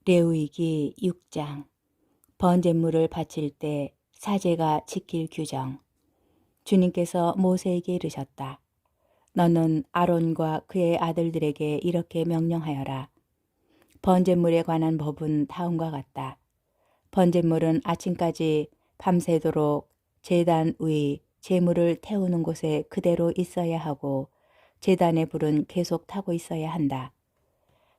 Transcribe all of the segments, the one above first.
레위기 6장. 번제물을 바칠 때 사제가 지킬 규정. 주님께서 모세에게 이르셨다. 너는 아론과 그의 아들들에게 이렇게 명령하여라. 번제물에 관한 법은 다음과 같다. 번제물은 아침까지 밤새도록 제단 위 제물을 태우는 곳에 그대로 있어야 하고 제단의 불은 계속 타고 있어야 한다.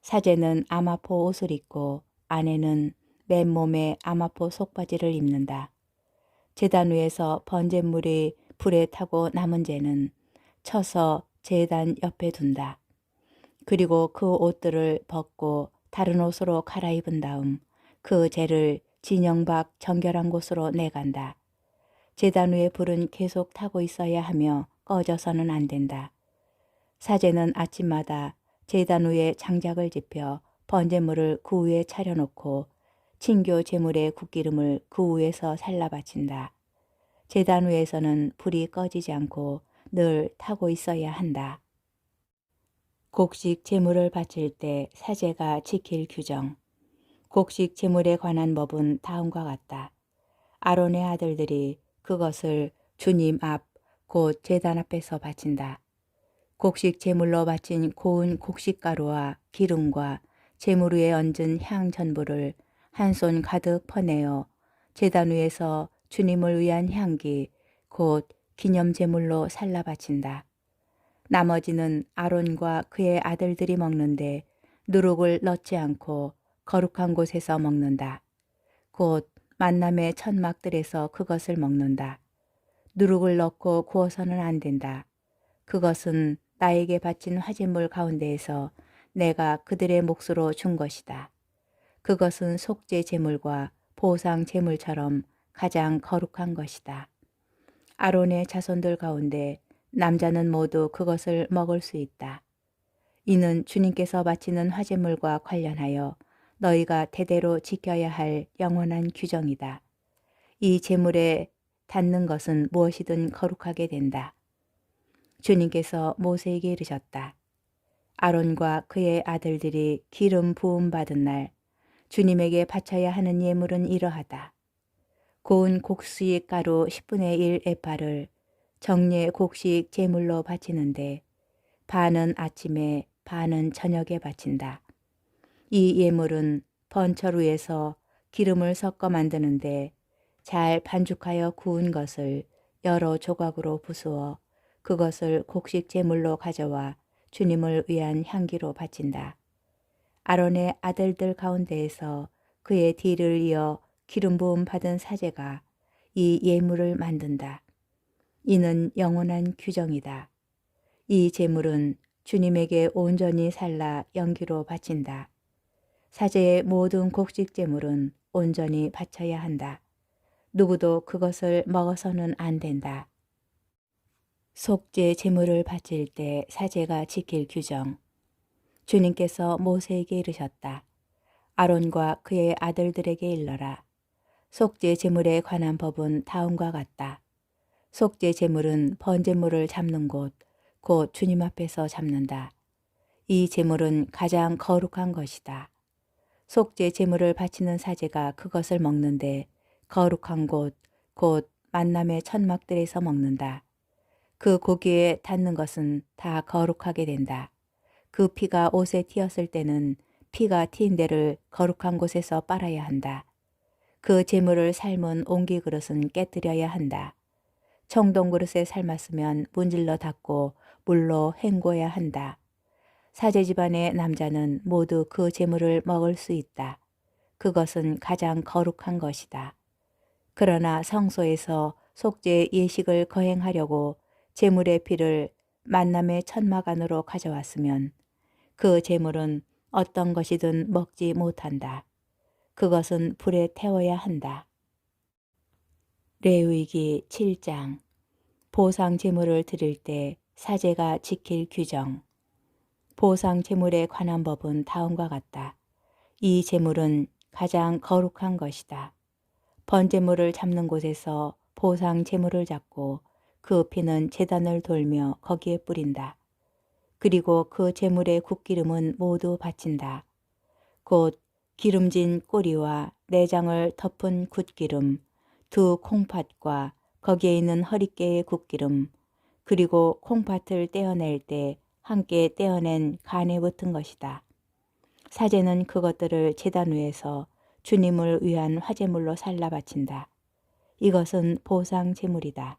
사제는 아마포 옷을 입고 아내는 맨몸에 아마포 속바지를 입는다. 제단 위에서 번제물이 불에 타고 남은 재는 쳐서 제단 옆에 둔다. 그리고 그 옷들을 벗고 다른 옷으로 갈아입은 다음 그 재를 진영 밖 정결한 곳으로 내간다. 제단 위에 불은 계속 타고 있어야 하며 꺼져서는 안 된다. 사제는 아침마다 제단 위에 장작을 지펴 번제물을 그 위에 차려놓고 친교 제물의 국기름을 그 위에서 살라 바친다. 제단 위에서는 불이 꺼지지 않고 늘 타고 있어야 한다. 곡식 제물을 바칠 때 사제가 지킬 규정. 곡식 제물에 관한 법은 다음과 같다. 아론의 아들들이 그것을 주님 앞 곧 제단 앞에서 바친다. 곡식 제물로 바친 고운 곡식가루와 기름과 제물 위에 얹은 향 전부를 한 손 가득 퍼내어 제단 위에서 주님을 위한 향기 곧 기념 제물로 살라 바친다. 나머지는 아론과 그의 아들들이 먹는데 누룩을 넣지 않고 거룩한 곳에서 먹는다. 곧 만남의 천막들에서 그것을 먹는다. 누룩을 넣고 구워서는 안 된다. 그것은 나에게 바친 화제물 가운데에서 내가 그들의 몫으로 준 것이다. 그것은 속죄 제물과 보상 제물처럼 가장 거룩한 것이다. 아론의 자손들 가운데 남자는 모두 그것을 먹을 수 있다. 이는 주님께서 바치는 화제물과 관련하여 너희가 대대로 지켜야 할 영원한 규정이다. 이 제물에 닿는 것은 무엇이든 거룩하게 된다. 주님께서 모세에게 이르셨다. 아론과 그의 아들들이 기름 부음 받은 날 주님에게 바쳐야 하는 예물은 이러하다. 고운 곡식 가루 10분의 1 에파를 정례 곡식 제물로 바치는데 반은 아침에 반은 저녁에 바친다. 이 예물은 번철 위에서 기름을 섞어 만드는데 잘 반죽하여 구운 것을 여러 조각으로 부수어 그것을 곡식 제물로 가져와 주님을 위한 향기로 바친다. 아론의 아들들 가운데에서 그의 뒤를 이어 기름 부음 받은 사제가 이 예물을 만든다. 이는 영원한 규정이다. 이 제물은 주님에게 온전히 살라 연기로 바친다. 사제의 모든 곡식 제물은 온전히 바쳐야 한다. 누구도 그것을 먹어서는 안 된다. 속죄 제물을 바칠 때 사제가 지킬 규정. 주님께서 모세에게 이르셨다. 아론과 그의 아들들에게 일러라. 속죄 제물에 관한 법은 다음과 같다. 속죄 제물은 번제물을 잡는 곳, 곧 주님 앞에서 잡는다. 이 제물은 가장 거룩한 것이다. 속죄 제물을 바치는 사제가 그것을 먹는데 거룩한 곳, 곧 만남의 천막들에서 먹는다. 그 고기에 닿는 것은 다 거룩하게 된다. 그 피가 옷에 튀었을 때는 피가 튄 데를 거룩한 곳에서 빨아야 한다. 그 제물을 삶은 옹기 그릇은 깨뜨려야 한다. 청동 그릇에 삶았으면 문질러 닦고 물로 헹궈야 한다. 사제 집안의 남자는 모두 그 제물을 먹을 수 있다. 그것은 가장 거룩한 것이다. 그러나 성소에서 속죄 예식을 거행하려고 제물의 피를 만남의 천막 안으로 가져왔으면 그 제물은 어떤 것이든 먹지 못한다. 그것은 불에 태워야 한다. 레위기 7장. 보상 제물을 드릴 때 사제가 지킬 규정. 보상 제물에 관한 법은 다음과 같다. 이 제물은 가장 거룩한 것이다. 번제물을 잡는 곳에서 보상 제물을 잡고 그 피는 제단을 돌며 거기에 뿌린다. 그리고 그 제물의 국기름은 모두 바친다. 곧 기름진 꼬리와 내장을 덮은 굿기름, 두 콩팥과 거기에 있는 허리깨의 굿기름, 그리고 콩팥을 떼어낼 때 함께 떼어낸 간에 붙은 것이다. 사제는 그것들을 제단 위에서 주님을 위한 화제물로 살라 바친다. 이것은 보상 제물이다.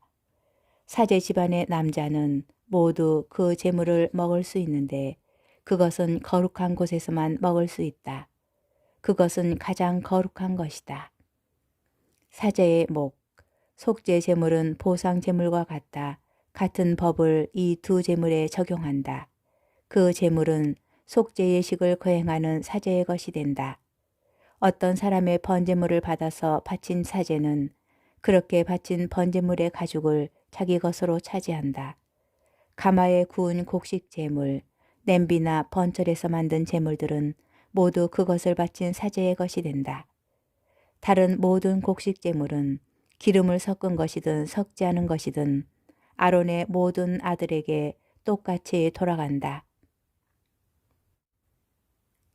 사제 집안의 남자는 모두 그 제물을 먹을 수 있는데 그것은 거룩한 곳에서만 먹을 수 있다. 그것은 가장 거룩한 것이다. 사제의 목, 속죄 제물은 보상 제물과 같은 법을 이 두 제물에 적용한다. 그 제물은 속죄 예식을 거행하는 사제의 것이 된다. 어떤 사람의 번제물을 받아서 바친 사제는 그렇게 바친 번제물의 가죽을 자기 것으로 차지한다. 가마에 구운 곡식 제물, 냄비나 번철에서 만든 제물들은 모두 그것을 바친 사제의 것이 된다. 다른 모든 곡식 제물은 기름을 섞은 것이든 섞지 않은 것이든 아론의 모든 아들에게 똑같이 돌아간다.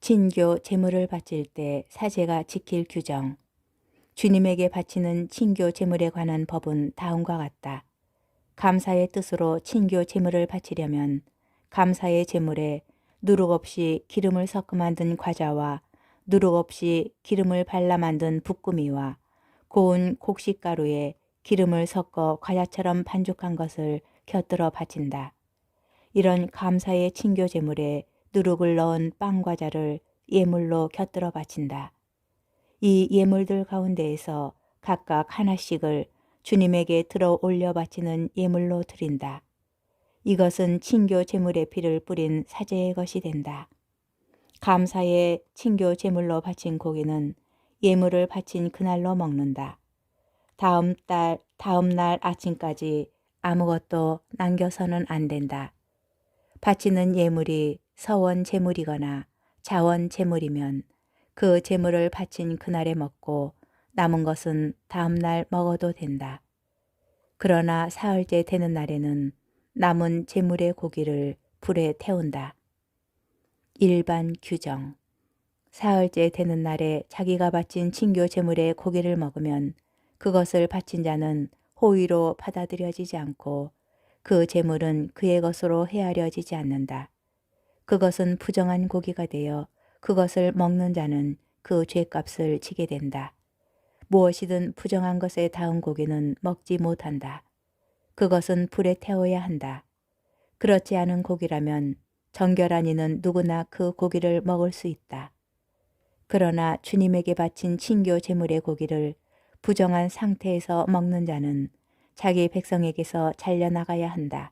친교 제물을 바칠 때 사제가 지킬 규정. 주님에게 바치는 친교 제물에 관한 법은 다음과 같다. 감사의 뜻으로 친교 제물을 바치려면 감사의 제물에 누룩 없이 기름을 섞어 만든 과자와 누룩 없이 기름을 발라 만든 붓구미와 고운 곡식가루에 기름을 섞어 과자처럼 반죽한 것을 곁들여 바친다. 이런 감사의 친교 제물에 누룩을 넣은 빵 과자를 예물로 곁들여 바친다. 이 예물들 가운데에서 각각 하나씩을 주님에게 들어 올려 바치는 예물로 드린다. 이것은 친교 제물의 피를 뿌린 사제의 것이 된다. 감사의 친교 제물로 바친 고기는 예물을 바친 그날로 먹는다. 다음 날 아침까지 아무것도 남겨서는 안 된다. 바치는 예물이 서원 제물이거나 자원 제물이면 그 제물을 바친 그날에 먹고 남은 것은 다음 날 먹어도 된다. 그러나 사흘째 되는 날에는 남은 제물의 고기를 불에 태운다. 일반 규정. 사흘째 되는 날에 자기가 바친 친교 제물의 고기를 먹으면 그것을 바친 자는 호의로 받아들여지지 않고 그 제물은 그의 것으로 헤아려지지 않는다. 그것은 부정한 고기가 되어 그것을 먹는 자는 그 죄값을 지게 된다. 무엇이든 부정한 것에 닿은 고기는 먹지 못한다. 그것은 불에 태워야 한다. 그렇지 않은 고기라면 정결한 이는 누구나 그 고기를 먹을 수 있다. 그러나 주님에게 바친 친교 제물의 고기를 부정한 상태에서 먹는 자는 자기 백성에게서 잘려나가야 한다.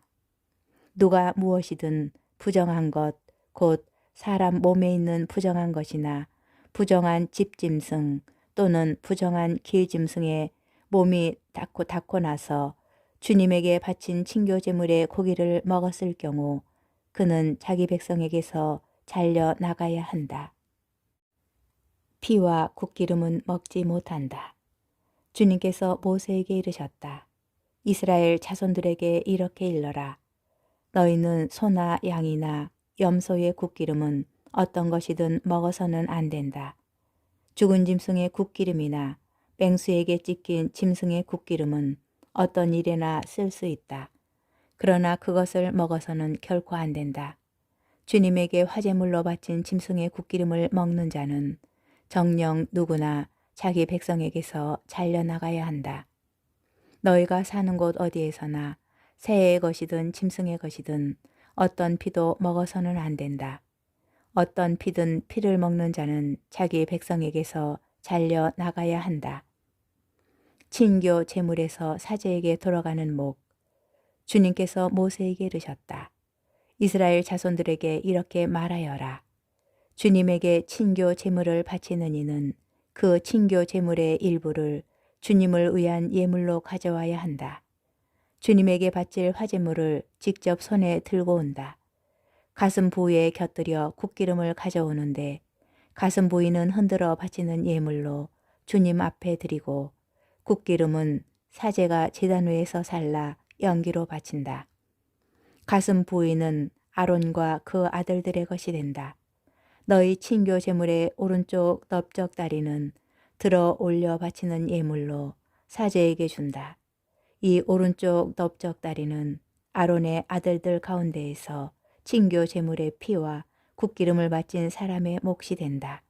누가 무엇이든 부정한 것, 곧 사람 몸에 있는 부정한 것이나 부정한 집짐승 또는 부정한 길짐승의 몸이 닿고 나서 주님에게 바친 친교 제물의 고기를 먹었을 경우 그는 자기 백성에게서 잘려 나가야 한다. 피와 굿기름은 먹지 못한다. 주님께서 모세에게 이르셨다. 이스라엘 자손들에게 이렇게 일러라. 너희는 소나 양이나 염소의 굿기름은 어떤 것이든 먹어서는 안 된다. 죽은 짐승의 굿기름이나 맹수에게 찢긴 짐승의 굿기름은 어떤 일에나 쓸 수 있다. 그러나 그것을 먹어서는 결코 안 된다. 주님에게 화제물로 바친 짐승의 굿기름을 먹는 자는 정녕 누구나 자기 백성에게서 잘려나가야 한다. 너희가 사는 곳 어디에서나 새의 것이든 짐승의 것이든 어떤 피도 먹어서는 안 된다. 어떤 피든 피를 먹는 자는 자기 백성에게서 잘려 나가야 한다. 친교 제물에서 사제에게 돌아가는 목. 주님께서 모세에게 이르셨다. 이스라엘 자손들에게 이렇게 말하여라. 주님에게 친교 제물을 바치는 이는 그 친교 제물의 일부를 주님을 위한 예물로 가져와야 한다. 주님에게 바칠 화제물을 직접 손에 들고 온다. 가슴 부위에 곁들여 굿기름을 가져오는데 가슴 부위는 흔들어 바치는 예물로 주님 앞에 드리고 굿기름은 사제가 제단 위에서 살라 연기로 바친다. 가슴 부위는 아론과 그 아들들의 것이 된다. 너희 친교 제물의 오른쪽 넓적 다리는 들어 올려 바치는 예물로 사제에게 준다. 이 오른쪽 넓적 다리는 아론의 아들들 가운데에서 친교 제물의 피와 국기름을 바친 사람의 몫이 된다.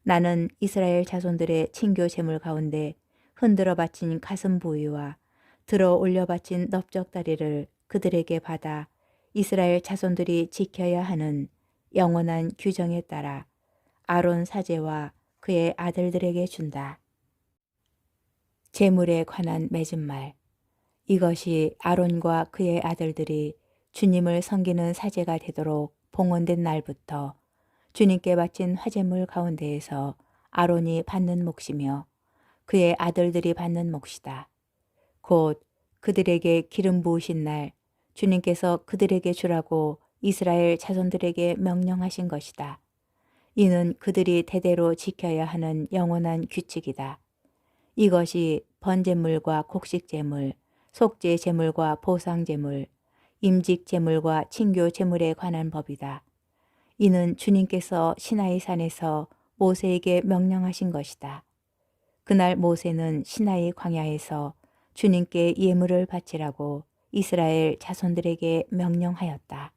나는 이스라엘 자손들의 친교 제물 가운데 흔들어 바친 가슴 부위와 들어 올려 바친 넓적 다리를 그들에게 받아 이스라엘 자손들이 지켜야 하는 영원한 규정에 따라 아론 사제와 그의 아들들에게 준다. 제물에 관한 맺은 말. 이것이 아론과 그의 아들들이 주님을 섬기는 사제가 되도록 봉헌된 날부터 주님께 바친 화제물 가운데에서 아론이 받는 몫이며 그의 아들들이 받는 몫이다. 곧 그들에게 기름 부으신 날 주님께서 그들에게 주라고 이스라엘 자손들에게 명령하신 것이다. 이는 그들이 대대로 지켜야 하는 영원한 규칙이다. 이것이 번제물과 곡식제물, 속죄제물과 보상제물, 임직제물과 친교제물에 관한 법이다. 이는 주님께서 시나이 산에서 모세에게 명령하신 것이다. 그날 모세는 시나이 광야에서 주님께 예물을 바치라고 이스라엘 자손들에게 명령하였다.